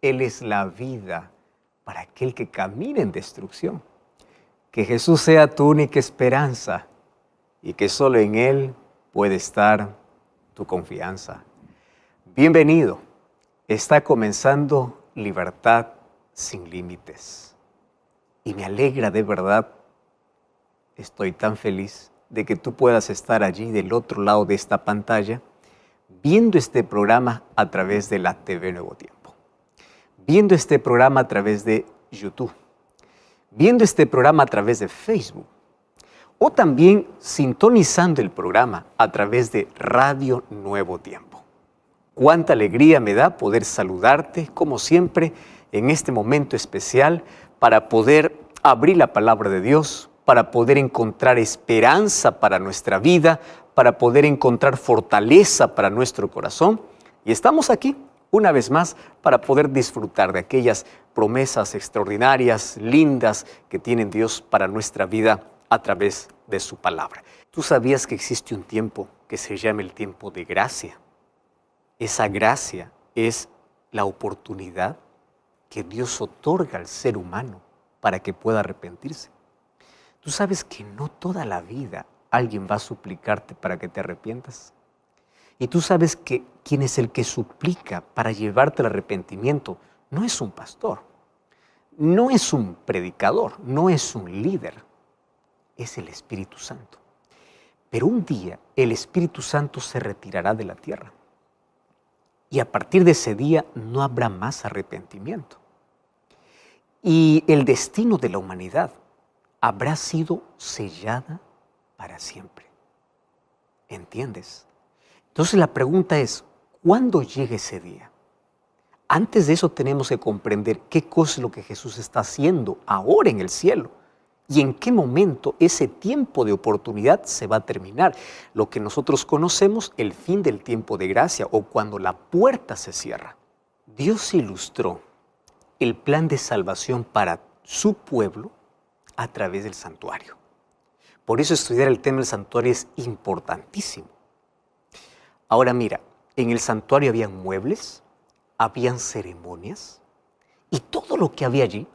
Él es la vida para aquel que camina en destrucción. Que Jesús sea tu única esperanza y que solo en Él puede estar tu confianza. Bienvenido. Está comenzando Libertad sin Límites. Y me alegra de verdad, estoy tan feliz de que tú puedas estar allí del otro lado de esta pantalla viendo este programa a través de la TV Nuevo Tiempo, viendo este programa a través de YouTube, viendo este programa a través de Facebook o también sintonizando el programa a través de Radio Nuevo Tiempo. Cuánta alegría me da poder saludarte, como siempre, en este momento especial para poder abrir la palabra de Dios, para poder encontrar esperanza para nuestra vida, para poder encontrar fortaleza para nuestro corazón. Y estamos aquí, una vez más, para poder disfrutar de aquellas promesas extraordinarias, lindas, que tiene Dios para nuestra vida a través de su palabra. ¿Tú sabías que existe un tiempo que se llama el tiempo de gracia? Esa gracia es la oportunidad que Dios otorga al ser humano para que pueda arrepentirse. Tú sabes que no toda la vida alguien va a suplicarte para que te arrepientas. Y tú sabes que quien es el que suplica para llevarte al arrepentimiento no es un pastor, no es un predicador, no es un líder, es el Espíritu Santo. Pero un día el Espíritu Santo se retirará de la tierra. Y a partir de ese día no habrá más arrepentimiento. Y el destino de la humanidad habrá sido sellada para siempre. ¿Entiendes? Entonces la pregunta es, ¿cuándo llega ese día? Antes de eso tenemos que comprender qué cosa es lo que Jesús está haciendo ahora en el cielo y en qué momento ese tiempo de oportunidad se va a terminar. Lo que nosotros conocemos, el fin del tiempo de gracia o cuando la puerta se cierra. Dios ilustró el plan de salvación para su pueblo a través del santuario. Por eso estudiar el tema del santuario es importantísimo. Ahora mira, en el santuario habían muebles, habían ceremonias y todo lo que había allí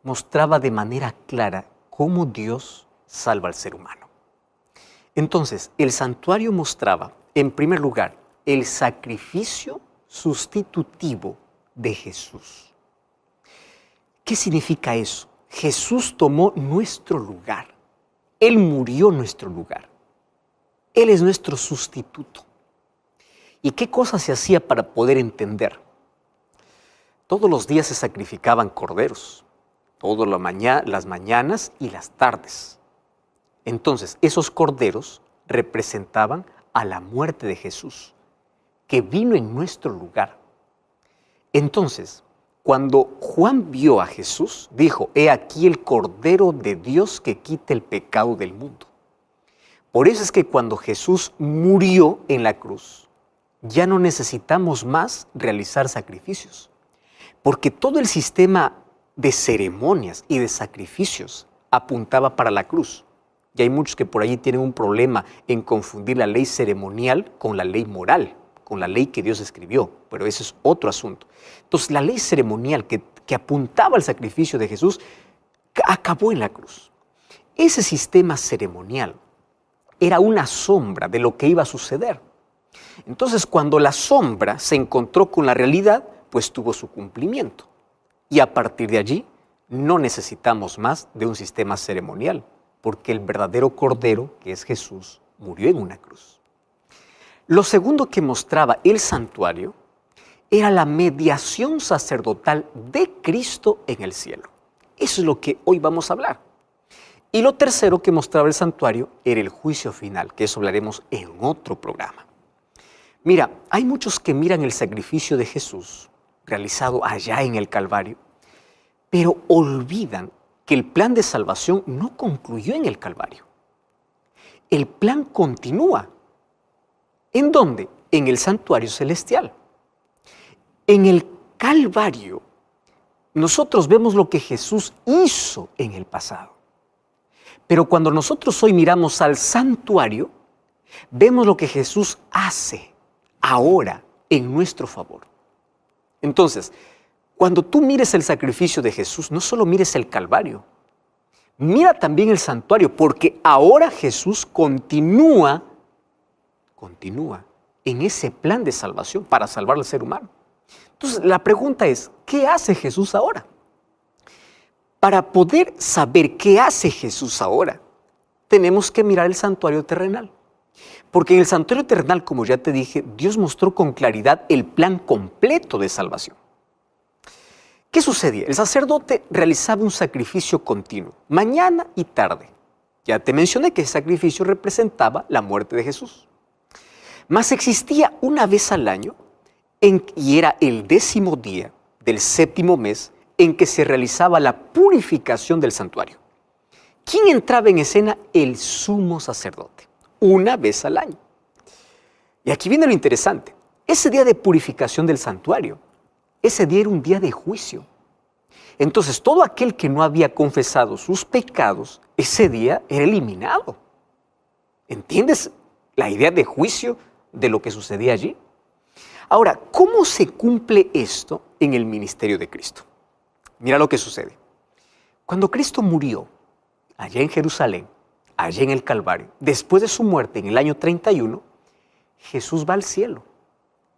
mostraba de manera clara cómo Dios salva al ser humano. Entonces, el santuario mostraba, en primer lugar, el sacrificio sustitutivo de Jesús. ¿Qué significa eso? Jesús tomó nuestro lugar. Él murió en nuestro lugar. Él es nuestro sustituto. ¿Y qué cosa se hacía para poder entender? Todos los días se sacrificaban corderos, todas las mañanas y las tardes. Entonces, esos corderos representaban a la muerte de Jesús, que vino en nuestro lugar. Entonces, cuando Juan vio a Jesús, dijo, he aquí el Cordero de Dios que quita el pecado del mundo. Por eso es que cuando Jesús murió en la cruz, ya no necesitamos más realizar sacrificios, porque todo el sistema de ceremonias y de sacrificios apuntaba para la cruz. Y hay muchos que por allí tienen un problema en confundir la ley ceremonial con la ley moral, con la ley que Dios escribió, pero ese es otro asunto. Entonces, la ley ceremonial que apuntaba al sacrificio de Jesús acabó en la cruz. Ese sistema ceremonial era una sombra de lo que iba a suceder. Entonces, cuando la sombra se encontró con la realidad, pues tuvo su cumplimiento. Y a partir de allí, no necesitamos más de un sistema ceremonial, porque el verdadero Cordero, que es Jesús, murió en una cruz. Lo segundo que mostraba el santuario era la mediación sacerdotal de Cristo en el cielo. Eso es lo que hoy vamos a hablar. Y lo tercero que mostraba el santuario era el juicio final, que eso hablaremos en otro programa. Mira, hay muchos que miran el sacrificio de Jesús realizado allá en el Calvario, pero olvidan que el plan de salvación no concluyó en el Calvario. El plan continúa. ¿En dónde? En el santuario celestial. En el Calvario, nosotros vemos lo que Jesús hizo en el pasado. Pero cuando nosotros hoy miramos al santuario, vemos lo que Jesús hace ahora en nuestro favor. Entonces, cuando tú mires el sacrificio de Jesús, no solo mires el Calvario, mira también el santuario, porque ahora Jesús continúa en ese plan de salvación para salvar al ser humano. Entonces, la pregunta es, ¿qué hace Jesús ahora? Para poder saber qué hace Jesús ahora, tenemos que mirar el santuario terrenal. Porque en el santuario terrenal, como ya te dije, Dios mostró con claridad el plan completo de salvación. ¿Qué sucedía? El sacerdote realizaba un sacrificio continuo, mañana y tarde. Ya te mencioné que ese sacrificio representaba la muerte de Jesús. Mas existía una vez al año, y era el 10º día del 7º mes, en que se realizaba la purificación del santuario. ¿Quién entraba en escena? El sumo sacerdote, una vez al año. Y aquí viene lo interesante. Ese día de purificación del santuario, ese día era un día de juicio. Entonces, todo aquel que no había confesado sus pecados, ese día era eliminado. ¿Entiendes la idea de juicio de lo que sucedía allí? Ahora, ¿cómo se cumple esto en el ministerio de Cristo? Mira lo que sucede. Cuando Cristo murió, allá en Jerusalén, allá en el Calvario, después de su muerte en el año 31, Jesús va al cielo.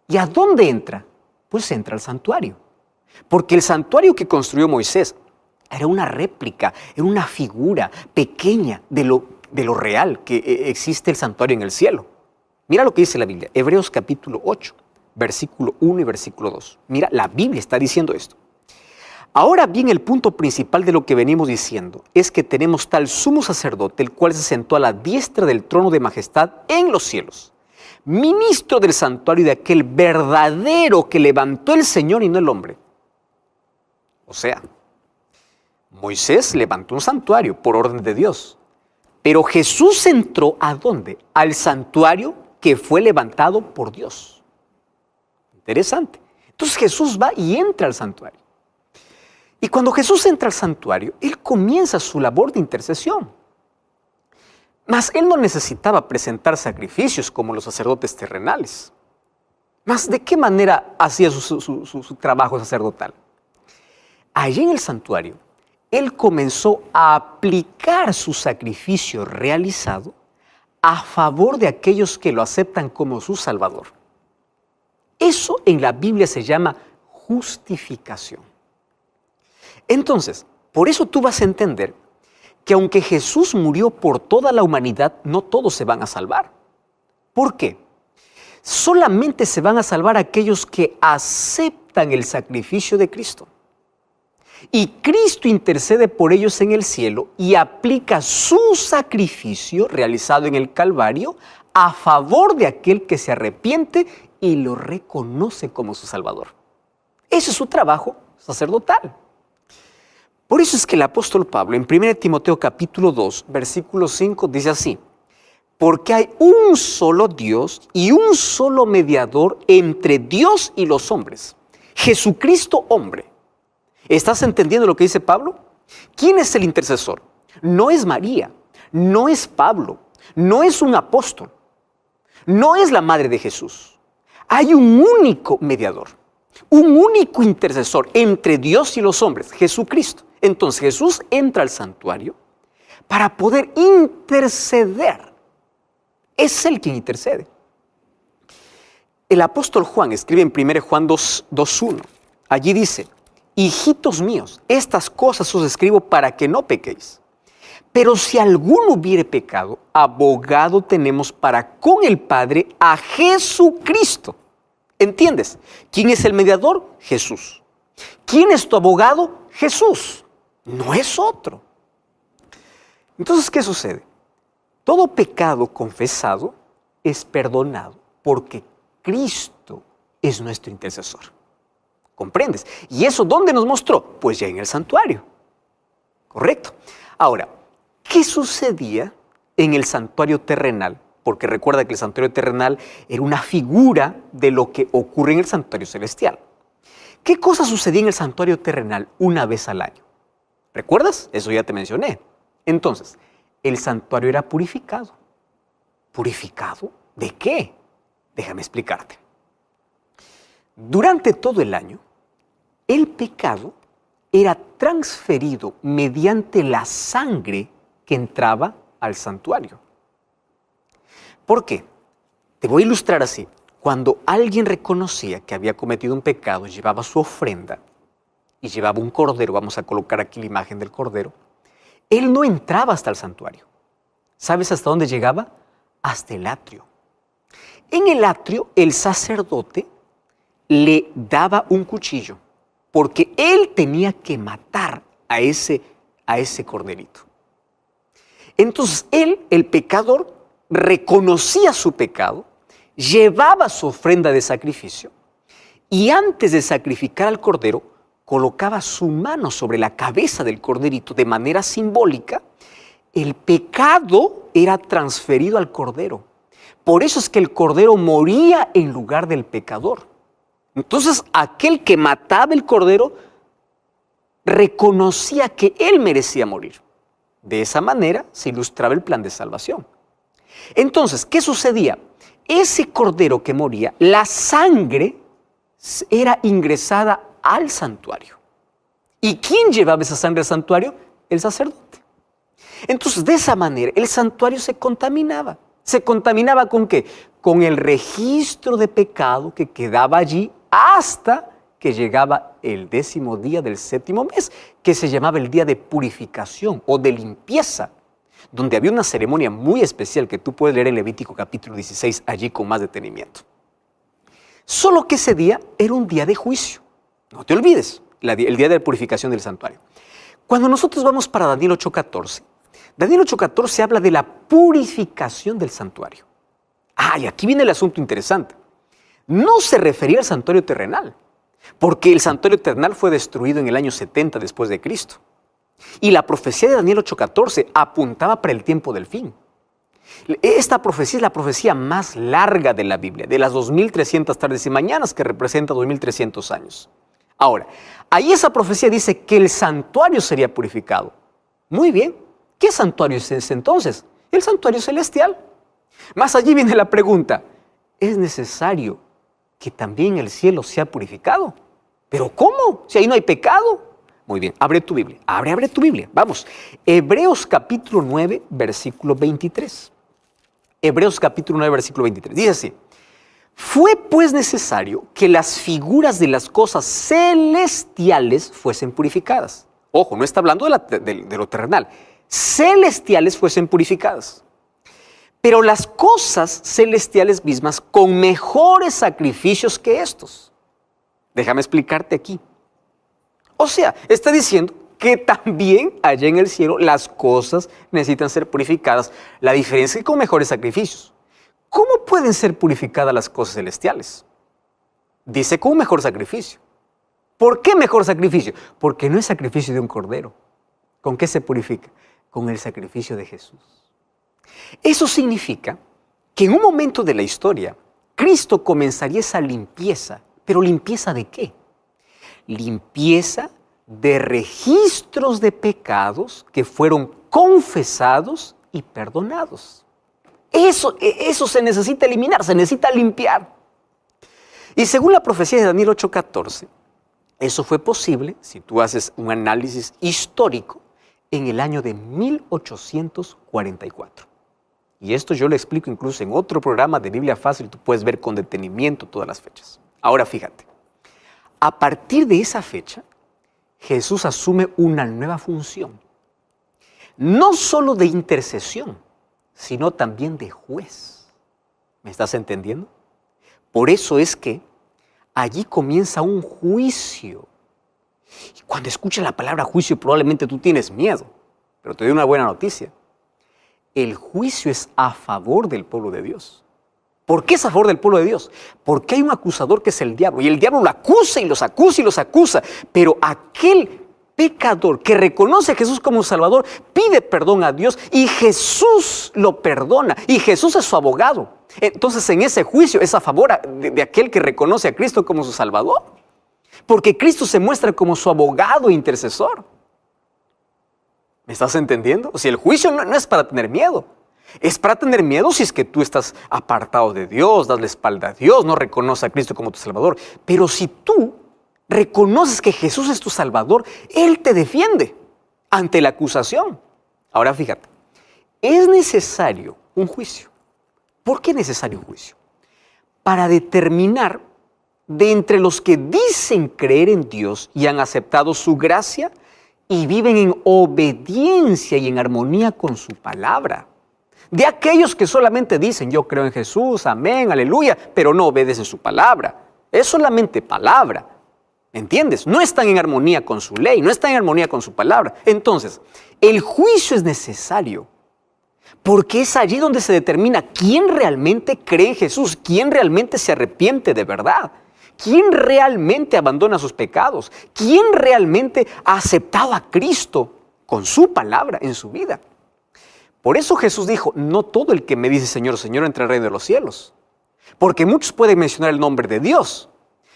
¿Y a dónde entra? Pues entra al santuario. Porque el santuario que construyó Moisés era una réplica, era una figura pequeña de lo real que existe el santuario en el cielo. Mira lo que dice la Biblia, Hebreos capítulo 8, versículo 1 y versículo 2. Mira, la Biblia está diciendo esto. Ahora bien, el punto principal de lo que venimos diciendo es que tenemos tal sumo sacerdote, el cual se sentó a la diestra del trono de majestad en los cielos, ministro del santuario de aquel verdadero que levantó el Señor y no el hombre. O sea, Moisés levantó un santuario por orden de Dios, pero Jesús entró ¿a dónde? Al santuario que fue levantado por Dios. Interesante. Entonces Jesús va y entra al santuario. Y cuando Jesús entra al santuario, Él comienza su labor de intercesión. Mas Él no necesitaba presentar sacrificios como los sacerdotes terrenales. Mas ¿de qué manera hacía su trabajo sacerdotal? Allí en el santuario, Él comenzó a aplicar su sacrificio realizado a favor de aquellos que lo aceptan como su Salvador. Eso en la Biblia se llama justificación. Entonces, por eso tú vas a entender que aunque Jesús murió por toda la humanidad, no todos se van a salvar. ¿Por qué? Solamente se van a salvar aquellos que aceptan el sacrificio de Cristo. Y Cristo intercede por ellos en el cielo y aplica su sacrificio realizado en el Calvario a favor de aquel que se arrepiente y lo reconoce como su Salvador. Ese es su trabajo sacerdotal. Por eso es que el apóstol Pablo en 1 Timoteo capítulo 2, versículo 5 dice así: porque hay un solo Dios y un solo mediador entre Dios y los hombres, Jesucristo hombre. ¿Estás entendiendo lo que dice Pablo? ¿Quién es el intercesor? No es María, no es Pablo, no es un apóstol, no es la madre de Jesús. Hay un único mediador, un único intercesor entre Dios y los hombres, Jesucristo. Entonces Jesús entra al santuario para poder interceder. Es Él quien intercede. El apóstol Juan escribe en 1 Juan 2:1. Allí dice: hijitos míos, estas cosas os escribo para que no pequéis. Pero si alguno hubiere pecado, abogado tenemos para con el Padre a Jesucristo. ¿Entiendes? ¿Quién es el mediador? Jesús. ¿Quién es tu abogado? Jesús. No es otro. Entonces, ¿qué sucede? Todo pecado confesado es perdonado porque Cristo es nuestro intercesor. ¿Comprendes? ¿Y eso dónde nos mostró? Pues ya en el santuario. ¿Correcto? Ahora, ¿qué sucedía en el santuario terrenal? Porque recuerda que el santuario terrenal era una figura de lo que ocurre en el santuario celestial. ¿Qué cosa sucedía en el santuario terrenal una vez al año? ¿Recuerdas? Eso ya te mencioné. Entonces, el santuario era purificado. ¿Purificado? ¿De qué? Déjame explicarte. Durante todo el año, el pecado era transferido mediante la sangre que entraba al santuario. ¿Por qué? Te voy a ilustrar así. Cuando alguien reconocía que había cometido un pecado, llevaba su ofrenda y llevaba un cordero, vamos a colocar aquí la imagen del cordero, él no entraba hasta el santuario. ¿Sabes hasta dónde llegaba? Hasta el atrio. En el atrio, el sacerdote le daba un cuchillo, porque él tenía que matar a ese corderito. Entonces él, el pecador, reconocía su pecado, llevaba su ofrenda de sacrificio y antes de sacrificar al cordero, colocaba su mano sobre la cabeza del corderito de manera simbólica. El pecado era transferido al cordero. Por eso es que el cordero moría en lugar del pecador. Entonces, aquel que mataba el cordero reconocía que él merecía morir. De esa manera se ilustraba el plan de salvación. Entonces, ¿qué sucedía? Ese cordero que moría, la sangre era ingresada al santuario. ¿Y quién llevaba esa sangre al santuario? El sacerdote. Entonces, de esa manera, el santuario se contaminaba. ¿Se contaminaba con qué? Con el registro de pecado que quedaba allí hasta que llegaba el 10º día del 7º mes, que se llamaba el día de purificación o de limpieza, donde había una ceremonia muy especial que tú puedes leer en Levítico capítulo 16 allí con más detenimiento. Solo que ese día era un día de juicio. No te olvides, el día de la purificación del santuario. Cuando nosotros vamos para Daniel 8:14, Daniel 8:14 habla de la purificación del santuario. Y aquí viene el asunto interesante. No se refería al santuario terrenal, porque el santuario terrenal fue destruido en el año 70 después de Cristo. Y la profecía de Daniel 8:14 apuntaba para el tiempo del fin. Esta profecía es la profecía más larga de la Biblia, de las 2300 tardes y mañanas, que representa 2300 años. Ahora, ahí esa profecía dice que el santuario sería purificado. Muy bien, ¿qué santuario es ese entonces? El santuario celestial. Más allí viene la pregunta, ¿es necesario que también el cielo sea purificado? ¿Pero cómo? Si ahí no hay pecado. Muy bien, abre tu Biblia, abre tu Biblia. Vamos, Hebreos capítulo 9, versículo 23. Hebreos capítulo 9, versículo 23. Dice así, fue pues necesario que las figuras de las cosas celestiales fuesen purificadas. Ojo, no está hablando de lo terrenal. Celestiales fuesen purificadas. Pero las cosas celestiales mismas con mejores sacrificios que estos. Déjame explicarte aquí. O sea, está diciendo que también allá en el cielo las cosas necesitan ser purificadas. La diferencia es que con mejores sacrificios. ¿Cómo pueden ser purificadas las cosas celestiales? Dice con un mejor sacrificio. ¿Por qué mejor sacrificio? Porque no es sacrificio de un cordero. ¿Con qué se purifica? Con el sacrificio de Jesús. Eso significa que en un momento de la historia, Cristo comenzaría esa limpieza. ¿Pero limpieza de qué? Limpieza de registros de pecados que fueron confesados y perdonados. Eso se necesita eliminar, se necesita limpiar. Y según la profecía de Daniel 8:14, eso fue posible, si tú haces un análisis histórico, en el año de 1844. Y esto yo lo explico incluso en otro programa de Biblia Fácil, tú puedes ver con detenimiento todas las fechas. Ahora fíjate, a partir de esa fecha, Jesús asume una nueva función, no solo de intercesión, sino también de juez. ¿Me estás entendiendo? Por eso es que allí comienza un juicio. Y cuando escuchas la palabra juicio probablemente tú tienes miedo, pero te doy una buena noticia. El juicio es a favor del pueblo de Dios. ¿Por qué es a favor del pueblo de Dios? Porque hay un acusador que es el diablo, y el diablo lo acusa y los acusa y los acusa, pero aquel pecador que reconoce a Jesús como Salvador pide perdón a Dios y Jesús lo perdona y Jesús es su abogado. Entonces en ese juicio es a favor de aquel que reconoce a Cristo como su Salvador, porque Cristo se muestra como su abogado e intercesor. ¿Me estás entendiendo? O sea, el juicio no es para tener miedo. Es para tener miedo si es que tú estás apartado de Dios, das la espalda a Dios, no reconoces a Cristo como tu Salvador. Pero si tú reconoces que Jesús es tu Salvador, Él te defiende ante la acusación. Ahora fíjate, es necesario un juicio. ¿Por qué es necesario un juicio? Para determinar de entre los que dicen creer en Dios y han aceptado su gracia y viven en obediencia y en armonía con su palabra. De aquellos que solamente dicen, yo creo en Jesús, amén, aleluya, pero no obedecen su palabra. Es solamente palabra. ¿Me entiendes? No están en armonía con su ley, no están en armonía con su palabra. Entonces, el juicio es necesario porque es allí donde se determina quién realmente cree en Jesús, quién realmente se arrepiente de verdad, quién realmente abandona sus pecados, quién realmente ha aceptado a Cristo con su palabra en su vida. Por eso Jesús dijo, no todo el que me dice Señor, Señor entra al reino de los cielos. Porque muchos pueden mencionar el nombre de Dios,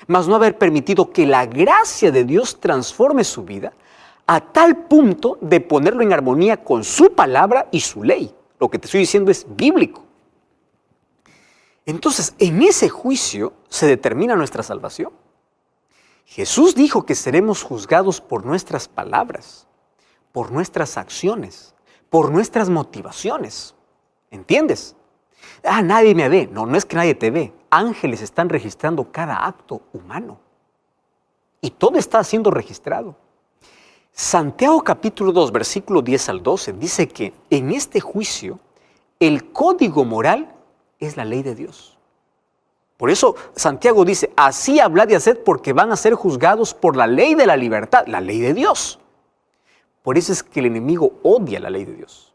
mas no haber permitido que la gracia de Dios transforme su vida a tal punto de ponerlo en armonía con su palabra y su ley. Lo que te estoy diciendo es bíblico. Entonces, en ese juicio se determina nuestra salvación. Jesús dijo que seremos juzgados por nuestras palabras, por nuestras acciones, por nuestras motivaciones. ¿Entiendes? Nadie me ve. No, no es que nadie te ve. Ángeles están registrando cada acto humano. Y todo está siendo registrado. Santiago capítulo 2, versículo 10 al 12, dice que en este juicio el código moral es la ley de Dios. Por eso Santiago dice, así hablad y haced porque van a ser juzgados por la ley de la libertad, la ley de Dios. Por eso es que el enemigo odia la ley de Dios.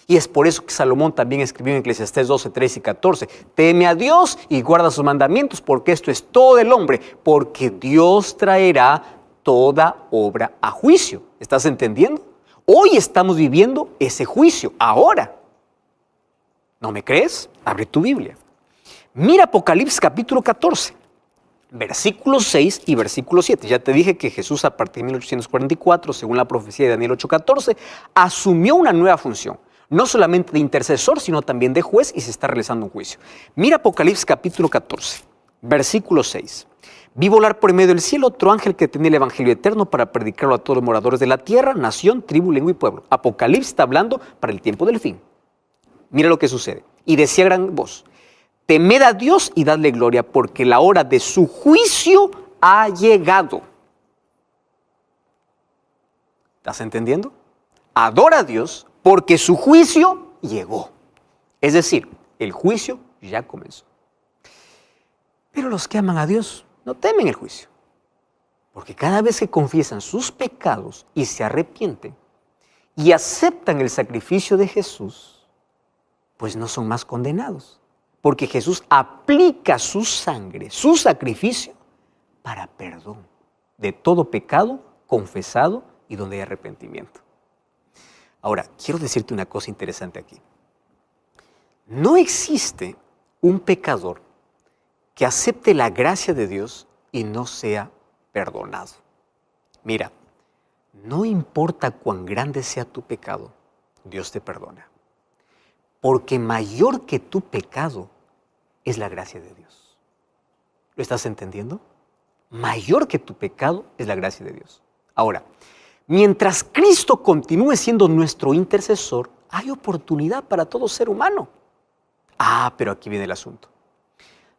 Y es por eso que Salomón también escribió en Eclesiastés 12, 13 y 14, teme a Dios y guarda sus mandamientos, porque esto es todo del hombre, porque Dios traerá toda obra a juicio. ¿Estás entendiendo? Hoy estamos viviendo ese juicio, ahora. ¿No me crees? Abre tu Biblia. Mira Apocalipsis capítulo 14, versículos 6 y versículo 7. Ya te dije que Jesús a partir de 1844, según la profecía de Daniel 8:14, asumió una nueva función. No solamente de intercesor, sino también de juez, y se está realizando un juicio. Mira Apocalipsis capítulo 14, versículo 6. Vi volar por en medio del cielo otro ángel que tenía el evangelio eterno para predicarlo a todos los moradores de la tierra, nación, tribu, lengua y pueblo. Apocalipsis está hablando para el tiempo del fin. Mira lo que sucede. Y decía a gran voz, temed a Dios y dadle gloria, porque la hora de su juicio ha llegado. ¿Estás entendiendo? Adora a Dios porque su juicio llegó. Es decir, el juicio ya comenzó. Pero los que aman a Dios no temen el juicio, porque cada vez que confiesan sus pecados y se arrepienten y aceptan el sacrificio de Jesús, pues no son más condenados, porque Jesús aplica su sangre, su sacrificio, para perdón de todo pecado confesado y donde hay arrepentimiento. Ahora, quiero decirte una cosa interesante aquí. No existe un pecador que acepte la gracia de Dios y no sea perdonado. Mira, no importa cuán grande sea tu pecado, Dios te perdona. Porque mayor que tu pecado es la gracia de Dios. ¿Lo estás entendiendo? Mayor que tu pecado es la gracia de Dios. Ahora, mientras Cristo continúe siendo nuestro intercesor, hay oportunidad para todo ser humano. Pero aquí viene el asunto.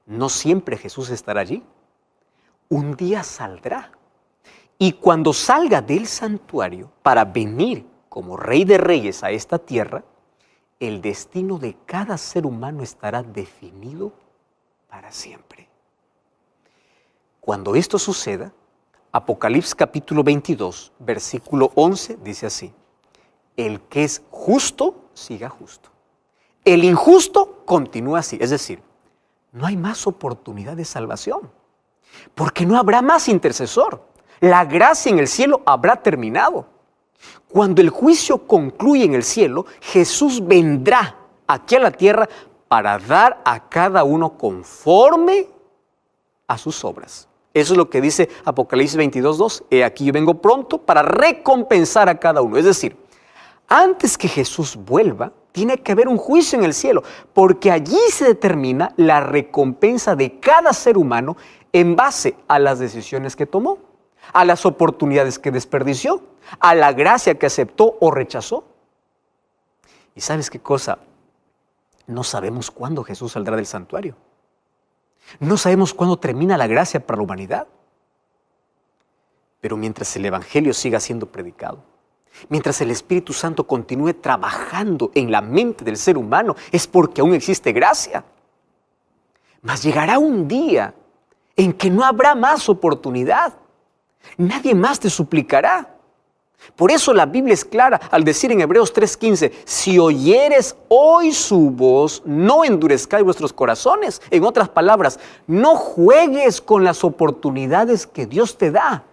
No siempre Jesús estará allí. Un día saldrá. Y cuando salga del santuario para venir como Rey de Reyes a esta tierra, el destino de cada ser humano estará definido para siempre. Cuando esto suceda, Apocalipsis capítulo 22, versículo 11, dice así, el que es justo, siga justo. El injusto continúa así, es decir, no hay más oportunidad de salvación, porque no habrá más intercesor. La gracia en el cielo habrá terminado. Cuando el juicio concluye en el cielo, Jesús vendrá aquí a la tierra para dar a cada uno conforme a sus obras. Eso es lo que dice Apocalipsis 22:2. He aquí yo vengo pronto para recompensar a cada uno. Es decir, antes que Jesús vuelva, tiene que haber un juicio en el cielo, porque allí se determina la recompensa de cada ser humano en base a las decisiones que tomó. a las oportunidades que desperdició, a la gracia que aceptó o rechazó. ¿Y sabes qué cosa? No sabemos cuándo Jesús saldrá del santuario. No sabemos cuándo termina la gracia para la humanidad. Pero mientras el Evangelio siga siendo predicado, mientras el Espíritu Santo continúe trabajando en la mente del ser humano, es porque aún existe gracia. Mas llegará un día en que no habrá más oportunidad. Nadie más te suplicará. Por eso la Biblia es clara al decir en Hebreos 3:15, si oyeres hoy su voz, no endurezcáis vuestros corazones. En otras palabras, no juegues con las oportunidades que Dios te da.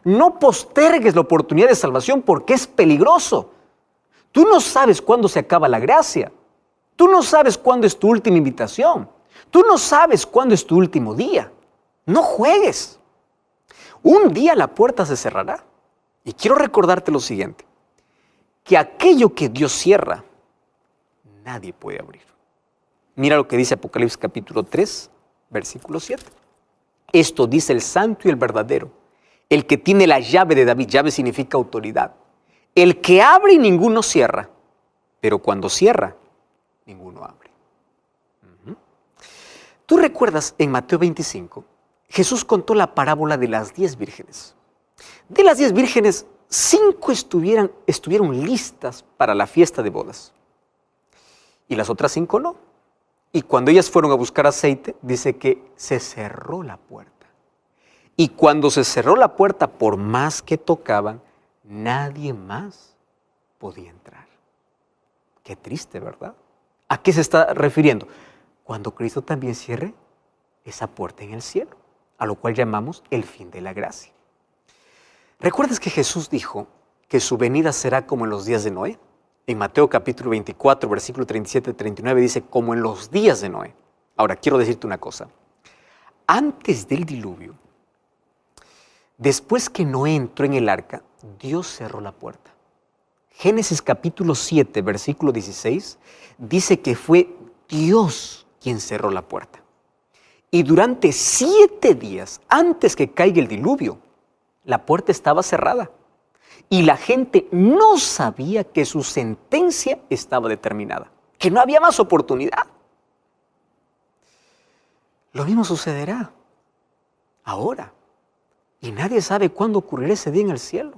No postergues la oportunidad de salvación porque es peligroso. Tú no sabes cuándo se acaba la gracia. Tú no sabes cuándo es tu última invitación. Tú no sabes cuándo es tu último día. No juegues. Un día la puerta se cerrará. Y quiero recordarte lo siguiente, que aquello que Dios cierra, nadie puede abrir. Mira lo que dice Apocalipsis capítulo 3, versículo 7. Esto dice el santo y el verdadero, el que tiene la llave de David. Llave significa autoridad. El que abre y ninguno cierra, pero cuando cierra, ninguno abre. ¿Tú recuerdas en Mateo 25? Jesús contó la parábola de las 10 vírgenes. De las 10 vírgenes, 5 estuvieron listas para la fiesta de bodas. Y las otras 5 no. Y cuando ellas fueron a buscar aceite, dice que se cerró la puerta. Y cuando se cerró la puerta, por más que tocaban, nadie más podía entrar. Qué triste, ¿verdad? ¿A qué se está refiriendo? Cuando Cristo también cierre esa puerta en el cielo, a lo cual llamamos el fin de la gracia. ¿Recuerdas que Jesús dijo que su venida será como en los días de Noé? En Mateo capítulo 24, versículo 37-39 dice, como en los días de Noé. Ahora, quiero decirte una cosa. Antes del diluvio, después que Noé entró en el arca, Dios cerró la puerta. Génesis capítulo 7, versículo 16, dice que fue Dios quien cerró la puerta. Y durante 7 días, antes que caiga el diluvio, la puerta estaba cerrada y la gente no sabía que su sentencia estaba determinada, que no había más oportunidad. Lo mismo sucederá ahora y nadie sabe cuándo ocurrirá ese día en el cielo.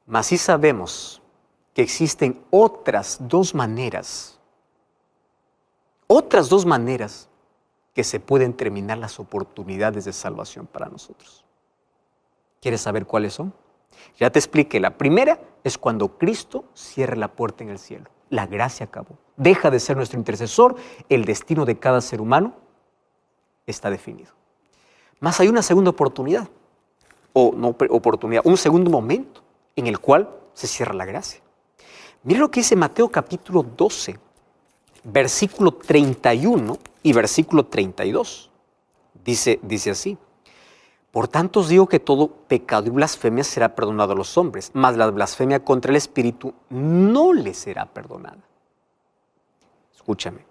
Mas sí sabemos que existen otras dos maneras que se pueden terminar las oportunidades de salvación para nosotros. ¿Quieres saber cuáles son? Ya te expliqué. La primera es cuando Cristo cierre la puerta en el cielo. La gracia acabó. Deja de ser nuestro intercesor. El destino de cada ser humano está definido. Mas hay una segunda oportunidad. Un segundo momento en el cual se cierra la gracia. Mira lo que dice Mateo capítulo 12, versículo 31 y versículo 32. Dice así. Por tanto os digo que todo pecado y blasfemia será perdonado a los hombres, mas la blasfemia contra el Espíritu no le será perdonada. Escúchame.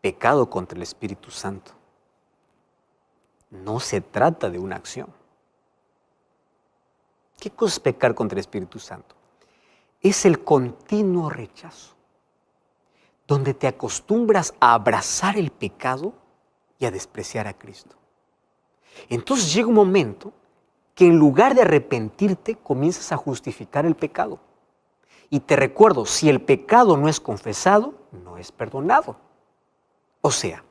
Pecado contra el Espíritu Santo. No se trata de una acción. ¿Qué cosa es pecar contra el Espíritu Santo? Es el continuo rechazo, donde te acostumbras a abrazar el pecado y a despreciar a Cristo. Entonces llega un momento que en lugar de arrepentirte, comienzas a justificar el pecado. Y te recuerdo, si el pecado no es confesado, no es perdonado. O sea,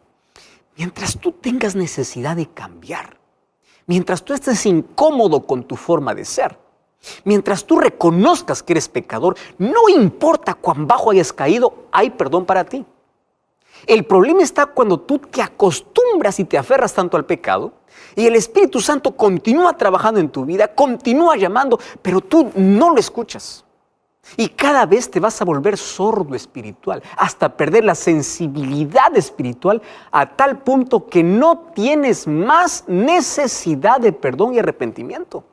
mientras tú tengas necesidad de cambiar, mientras tú estés incómodo con tu forma de ser, mientras tú reconozcas que eres pecador, no importa cuán bajo hayas caído, hay perdón para ti. El problema está cuando tú te acostumbras y te aferras tanto al pecado y el Espíritu Santo continúa trabajando en tu vida, continúa llamando, pero tú no lo escuchas. Y cada vez te vas a volver sordo espiritual, hasta perder la sensibilidad espiritual a tal punto que no tienes más necesidad de perdón y arrepentimiento.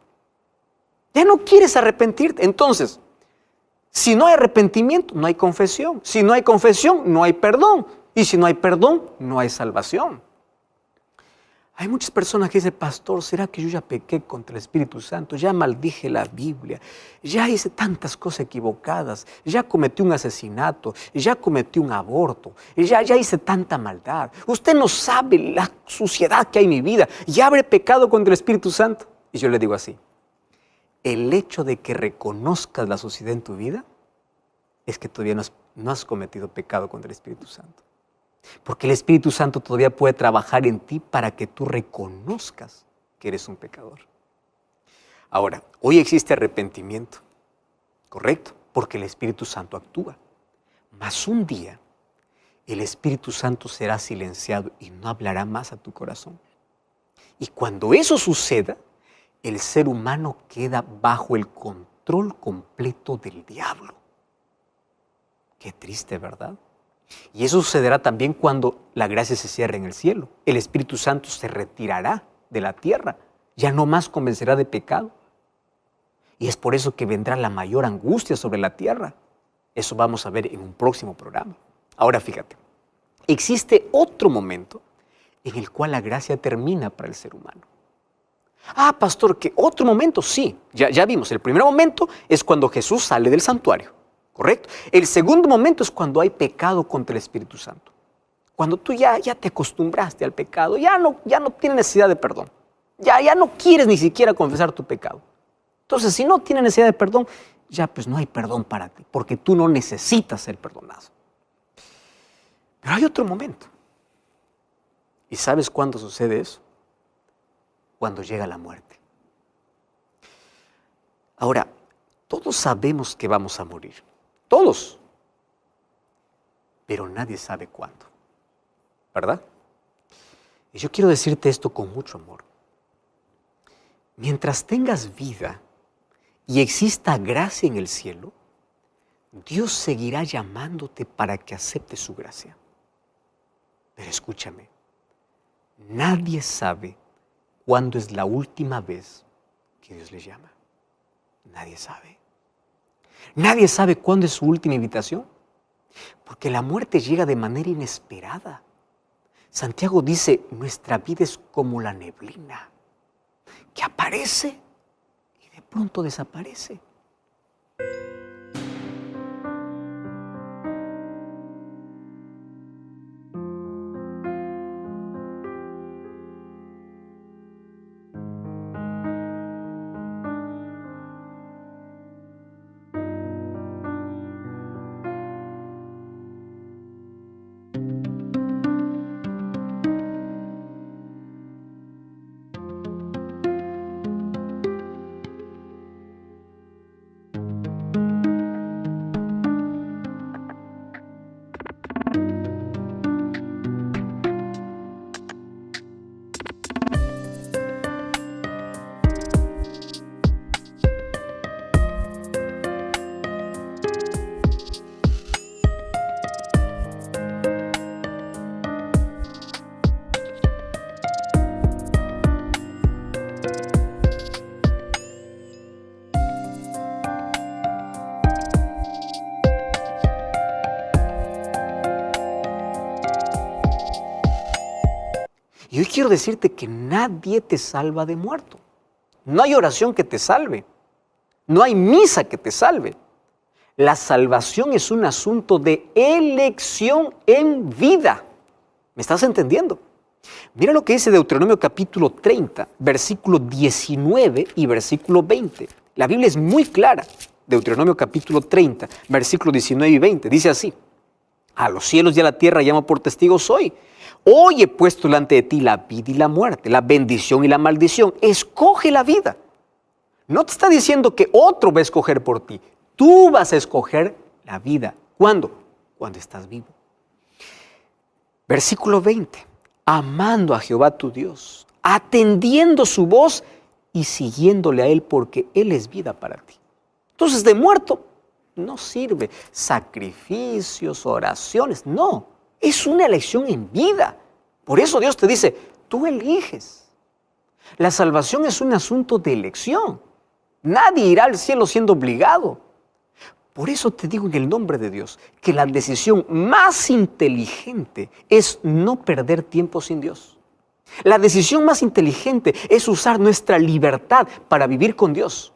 Ya no quieres arrepentirte. Entonces, si no hay arrepentimiento, no hay confesión. Si no hay confesión, no hay perdón. Y si no hay perdón, no hay salvación. Hay muchas personas que dicen, pastor, ¿será que yo ya pequé contra el Espíritu Santo? Ya maldije la Biblia, ya hice tantas cosas equivocadas, ya cometí un asesinato, ya cometí un aborto, ya hice tanta maldad. Usted no sabe la suciedad que hay en mi vida, ya habré pecado contra el Espíritu Santo. Y yo le digo así, el hecho de que reconozcas la suciedad en tu vida es que todavía no has cometido pecado contra el Espíritu Santo. Porque el Espíritu Santo todavía puede trabajar en ti para que tú reconozcas que eres un pecador. Ahora, hoy existe arrepentimiento, ¿correcto? Porque el Espíritu Santo actúa. Mas un día, el Espíritu Santo será silenciado y no hablará más a tu corazón. Y cuando eso suceda, el ser humano queda bajo el control completo del diablo. Qué triste, ¿verdad? Y eso sucederá también cuando la gracia se cierre en el cielo. El Espíritu Santo se retirará de la tierra, ya no más convencerá de pecado. Y es por eso que vendrá la mayor angustia sobre la tierra. Eso vamos a ver en un próximo programa. Ahora fíjate, existe otro momento en el cual la gracia termina para el ser humano. Ah, pastor, ¿qué otro momento? Sí, ya vimos. El primer momento es cuando Jesús sale del santuario. ¿Correcto? El segundo momento es cuando hay pecado contra el Espíritu Santo. Cuando tú ya te acostumbraste al pecado, ya no tienes necesidad de perdón. Ya no quieres ni siquiera confesar tu pecado. Entonces, si no tienes necesidad de perdón, ya pues no hay perdón para ti, porque tú no necesitas ser perdonado. Pero hay otro momento. ¿Y sabes cuándo sucede eso? Cuando llega la muerte. Ahora, todos sabemos que vamos a morir. Todos. Pero nadie sabe cuándo. ¿Verdad? Y yo quiero decirte esto con mucho amor. Mientras tengas vida y exista gracia en el cielo, Dios seguirá llamándote para que aceptes su gracia. Pero escúchame, nadie sabe cuándo es la última vez que Dios le llama. Nadie sabe. Nadie sabe cuándo es su última invitación, porque la muerte llega de manera inesperada. Santiago dice, nuestra vida es como la neblina, que aparece y de pronto desaparece. Y hoy quiero decirte que nadie te salva de muerto. No hay oración que te salve. No hay misa que te salve. La salvación es un asunto de elección en vida. ¿Me estás entendiendo? Mira lo que dice Deuteronomio capítulo 30, versículo 19 y versículo 20. La Biblia es muy clara. Deuteronomio capítulo 30, versículo 19 y 20. Dice así: a los cielos y a la tierra llamo por testigos hoy. Hoy he puesto delante de ti la vida y la muerte, la bendición y la maldición. Escoge la vida. No te está diciendo que otro va a escoger por ti. Tú vas a escoger la vida. ¿Cuándo? Cuando estás vivo. Versículo 20. Amando a Jehová tu Dios, atendiendo su voz y siguiéndole a Él, porque Él es vida para ti. Entonces, de muerto no sirve sacrificios, oraciones, no. Es una elección en vida. Por eso Dios te dice, tú eliges. La salvación es un asunto de elección. Nadie irá al cielo siendo obligado. Por eso te digo en el nombre de Dios que la decisión más inteligente es no perder tiempo sin Dios. La decisión más inteligente es usar nuestra libertad para vivir con Dios.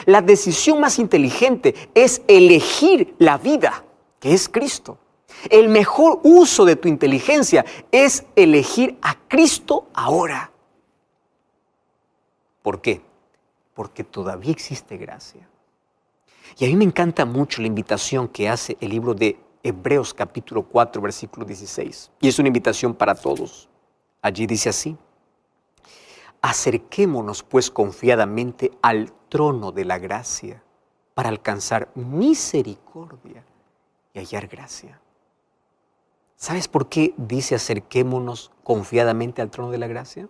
La decisión más inteligente es elegir la vida, que es Cristo. El mejor uso de tu inteligencia es elegir a Cristo ahora. ¿Por qué? Porque todavía existe gracia. Y a mí me encanta mucho la invitación que hace el libro de Hebreos capítulo 4, versículo 16. Y es una invitación para todos. Allí dice así: acerquémonos pues confiadamente al trono de la gracia para alcanzar misericordia y hallar gracia. ¿Sabes por qué dice acerquémonos confiadamente al trono de la gracia?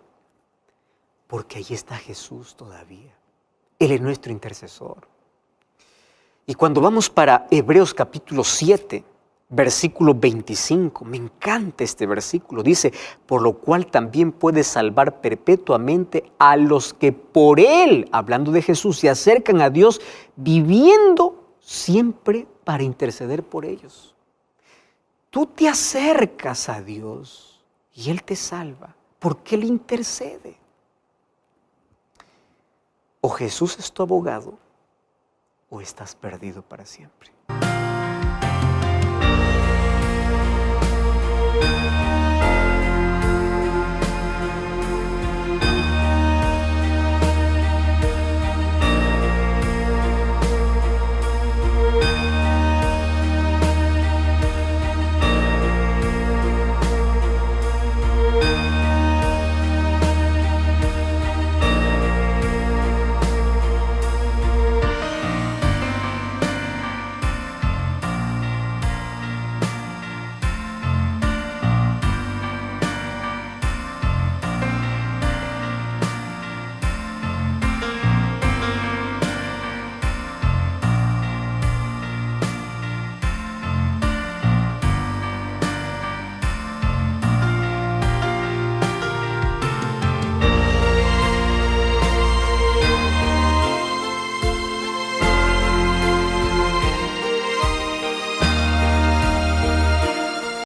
Porque allí está Jesús todavía. Él es nuestro intercesor. Y cuando vamos para Hebreos capítulo 7, versículo 25, me encanta este versículo. Dice, por lo cual también puede salvar perpetuamente a los que por Él, hablando de Jesús, se acercan a Dios, viviendo siempre para interceder por ellos. Tú te acercas a Dios y Él te salva porque Él intercede. O Jesús es tu abogado o estás perdido para siempre.